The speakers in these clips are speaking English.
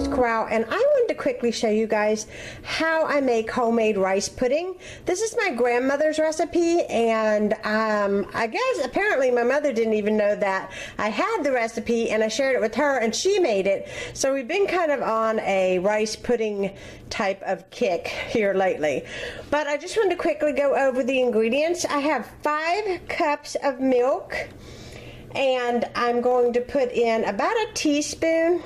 is Corral, and I wanted to quickly show you guys how I make homemade rice pudding. This is my grandmother's recipe, and I guess apparently my mother didn't even know that I had the recipe, and I shared it with her and she made it. So we've been kind of on a rice pudding type of kick here lately. But I just wanted to quickly go over the ingredients. I have 5 cups of milk, and I'm going to put in about a teaspoon.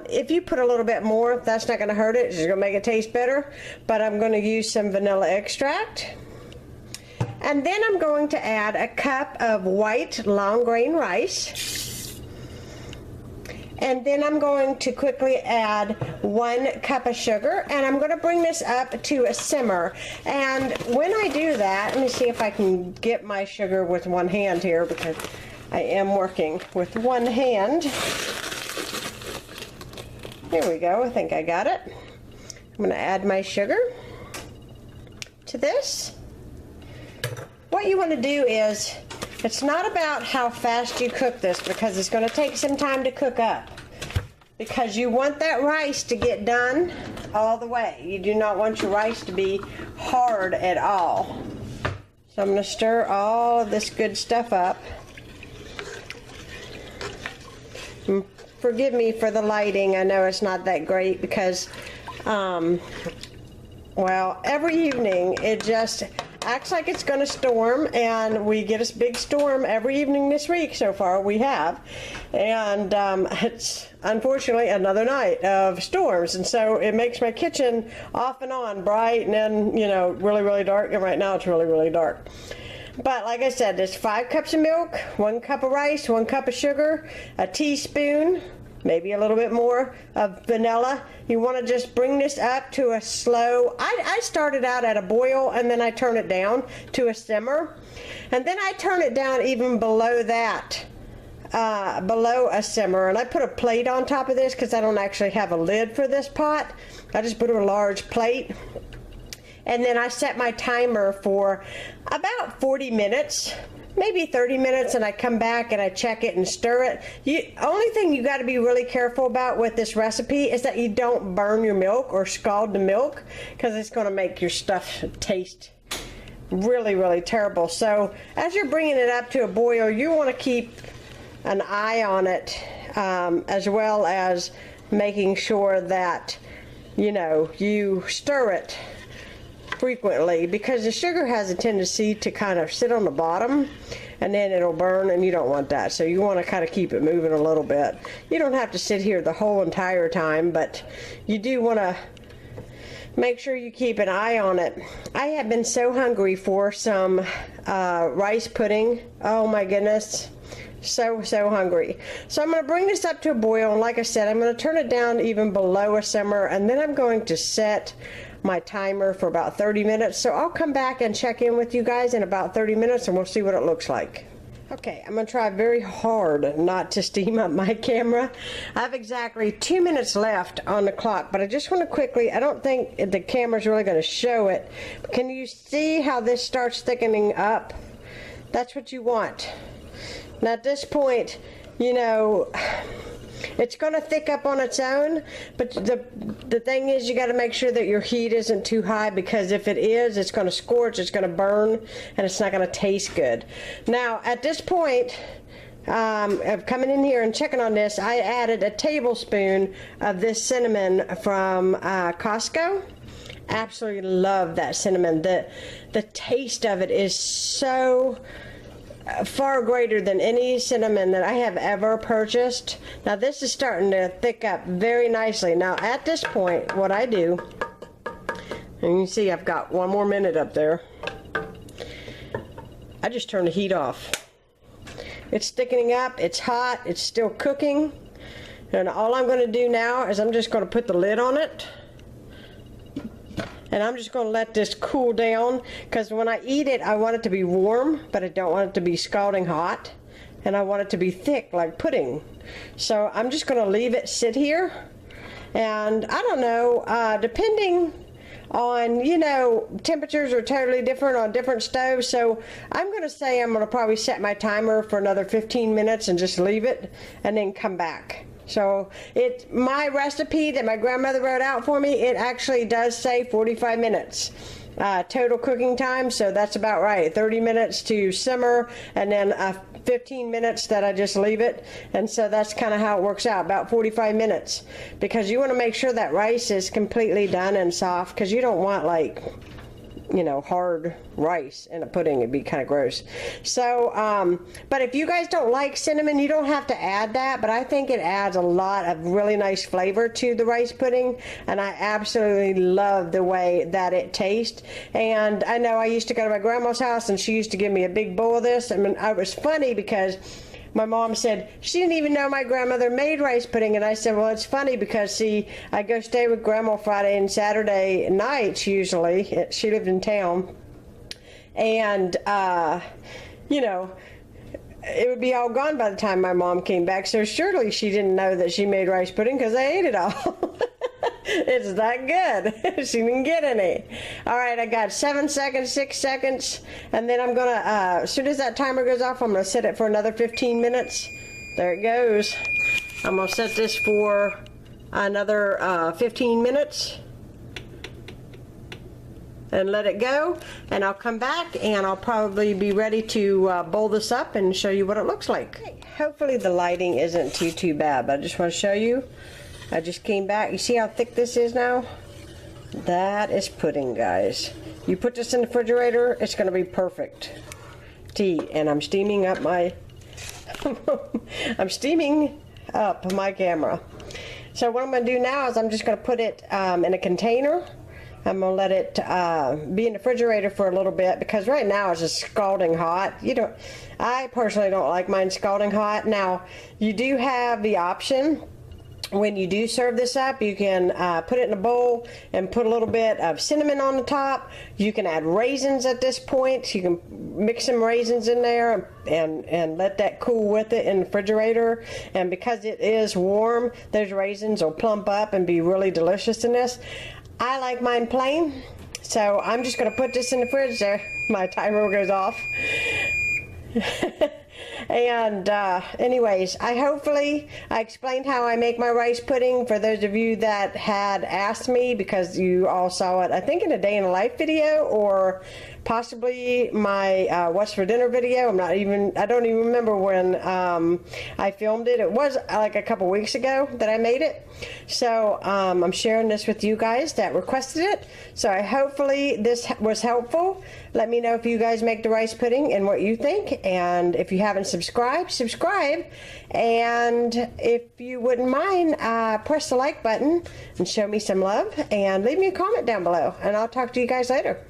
If you put a little bit more, that's not going to hurt it. It's just going to make it taste better. But I'm going to use some vanilla extract. And then I'm going to add a cup of white long grain rice. And then I'm going to quickly add 1 cup of sugar, and I'm going to bring this up to a simmer. And when I do that, let me see if I can get my sugar with one hand here, because I am working with one hand. There we go, I think I got it. I'm going to add my sugar to this. What you want to do is, it's not about how fast you cook this, because it's going to take some time to cook up. Because you want that rice to get done all the way. You do not want your rice to be hard at all. So I'm going to stir all of this good stuff up. Forgive me for the lighting. I know it's not that great because, well, every evening it just acts like it's going to storm, and we get a big storm every evening this week so far. We have, and it's unfortunately another night of storms, and so it makes my kitchen off and on bright, and then, you know, really dark. And right now it's really dark. But like I said, there's 5 cups of milk, 1 cup of rice, 1 cup of sugar, a teaspoon, maybe a little bit more, of vanilla. You want to just bring this up to a slow, I started out at a boil, and then I turn it down to a simmer. And then I turn it down even below that, below a simmer. And I put a plate on top of this because I don't actually have a lid for this pot. I just put a large plate. And then I set my timer for about 40 minutes, maybe 30 minutes, and I come back and I check it and stir it. Only thing you got to be really careful about with this recipe is that you don't burn your milk or scald the milk, because it's going to make your stuff taste really terrible. So as you're bringing it up to a boil, you want to keep an eye on it, as well as making sure that, you know, you stir it frequently, because the sugar has a tendency to kind of sit on the bottom and then it'll burn, and you don't want that. So you want to kind of keep it moving a little bit. You don't have to sit here the whole entire time, but you do want to make sure you keep an eye on it. I have been so hungry for some rice pudding. Oh my goodness. So hungry. So I'm going to bring this up to a boil, and like I said, I'm going to turn it down even below a simmer, and then I'm going to set my timer for about 30 minutes. So I'll come back and check in with you guys in about 30 minutes, and we'll see what it looks like. Okay, I'm going to try very hard not to steam up my camera. I have exactly 2 minutes left on the clock, but I just want to quickly, I don't think the camera's really going to show it, but can you see how this starts thickening up? That's what you want. Now at this point, you know, it's going to thick up on its own, but the thing is, you got to make sure that your heat isn't too high, because if it is, it's going to scorch, it's going to burn, and it's not going to taste good. Now at this point of coming in here and checking on this, I added a tablespoon of this cinnamon from Costco. Absolutely love that cinnamon. The taste of it is so far greater than any cinnamon that I have ever purchased. Now this is starting to thick up very nicely. Now at this point, what I do, and you can see I've got 1 more minute up there, I just turn the heat off. It's thickening up, it's hot, it's still cooking, and all I'm going to do now is I'm just going to put the lid on it. And I'm just going to let this cool down, because when I eat it, I want it to be warm, but I don't want it to be scalding hot. And I want it to be thick like pudding. So I'm just going to leave it sit here. And I don't know, depending on, you know, temperatures are totally different on different stoves. So I'm going to say I'm going to probably set my timer for another 15 minutes and just leave it and then come back. So my recipe that my grandmother wrote out for me, it actually does say 45 minutes. Total cooking time, so that's about right. 30 minutes to simmer, and then 15 minutes that I just leave it. And so that's kind of how it works out, about 45 minutes. Because you want to make sure that rice is completely done and soft, because you don't want, like, you know, hard rice in a pudding. It'd be kind of gross. So, but if you guys don't like cinnamon, you don't have to add that, but I think it adds a lot of really nice flavor to the rice pudding, and I absolutely love the way that it tastes. And I know I used to go to my grandma's house, and she used to give me a big bowl of this. I mean, it was funny because my mom said she didn't even know my grandmother made rice pudding, and I said, well, it's funny because, see, I go stay with Grandma Friday and Saturday nights usually. She lived in town, and you know, it would be all gone by the time my mom came back, so surely she didn't know that she made rice pudding because I ate it all. It's that good. She didn't get any. All right, I got 7 seconds, 6 seconds, and then I'm gonna, as soon as that timer goes off, I'm gonna set it for another 15 minutes. There it goes. I'm gonna set this for another 15 minutes and let it go, and I'll come back and I'll probably be ready to bowl this up and show you what it looks like. Okay. Hopefully the lighting isn't too bad, but I just want to show you. I just came back. You see how thick this is now? That is pudding, guys. You put this in the refrigerator, it's going to be perfect tea. And I'm steaming up my I'm steaming up my camera. So what I'm going to do now is I'm just going to put it in a container. I'm going to let it be in the refrigerator for a little bit, because right now it's just scalding hot. I personally don't like mine scalding hot. Now, you do have the option, when you do serve this up, you can put it in a bowl and put a little bit of cinnamon on the top. You can add raisins at this point. You can mix some raisins in there and let that cool with it in the refrigerator. And because it is warm, those raisins will plump up and be really delicious in this. I like mine plain, so I'm just going to put this in the fridge there. My timer goes off. And anyways, hopefully I explained how I make my rice pudding for those of you that had asked me, because you all saw it, I think, in a day in the life video, or possibly my what's for dinner video. I don't even remember when I filmed it. It was like a couple weeks ago that I made it. So I'm sharing this with you guys that requested it. So hopefully this was helpful. Let me know if you guys make the rice pudding and what you think. And if you haven't subscribed, subscribe. And if you wouldn't mind, press the like button and show me some love. And leave me a comment down below. And I'll talk to you guys later.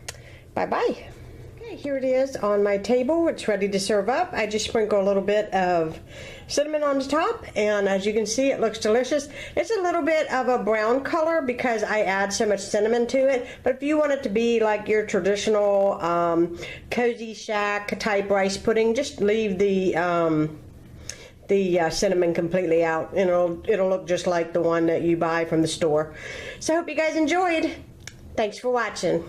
Bye-bye. Okay, here it is on my table. It's ready to serve up. I just sprinkle a little bit of cinnamon on the top, and as you can see, it looks delicious. It's a little bit of a brown color because I add so much cinnamon to it, but if you want it to be like your traditional cozy shack type rice pudding, just leave the cinnamon completely out, and it'll look just like the one that you buy from the store. So I hope you guys enjoyed. Thanks for watching.